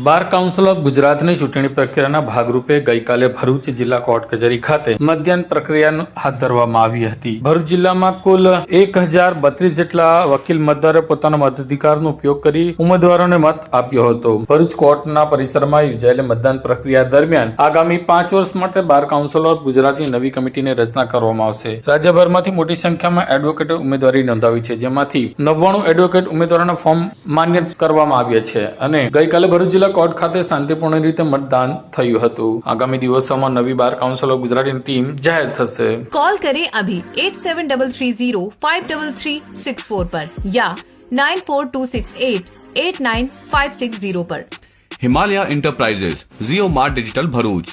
Bar council of ગુજરાતની ચૂંટણી પ્રક્રિયાના ભાગરૂપે ગઈકાલે ભરૂચ જિલ્લા કોર્ટ કચેરી ખાતે મતદાન પ્રક્રિયા હાથ ધરવામાં આવી હતી. ભરૂચ જિલ્લામાં કુલ 1032 જેટલા વકીલ મતદારોએ પોતાના મતાધિકારનો ઉપયોગ કરી ઉમેદવારોને મત આપ્યો હતો. ભરૂચ કોર્ટના પરિસરમાં યોજાયેલી મતદાન પ્રક્રિયા દરમિયાન આગામી 5 વર્ષ માટે બાર કાઉન્સિલ ઓફ ગુજરાતની નવી કમિટીની રચના કરવામાં આવશે. રાજ્યભરમાંથી મોટી સંખ્યામાં એડવોકેટો ઉમેદવારી નોંધાવી છે, જેમાંથી 99 એડવોકેટ ઉમેદવારોના ફોર્મ માન્ય કરવામાં આવ્યા છે અને ગઈકાલે ભરૂચ જિલ્લા કોર્ટ ખાતે શાંતિપૂર્ણ રીતે મતદાન થયું હતું. આગામી દિવસોમાં નવી બાર કાઉન્સિલ ઓફ ગુજરાતની ટીમ જાહેર થશે. कॉल करें अभी 8733053364 पर या 9426889560 पर. हिमालय इंटरप्राइजेज, जियो मार्ट डिजिटल भरूच,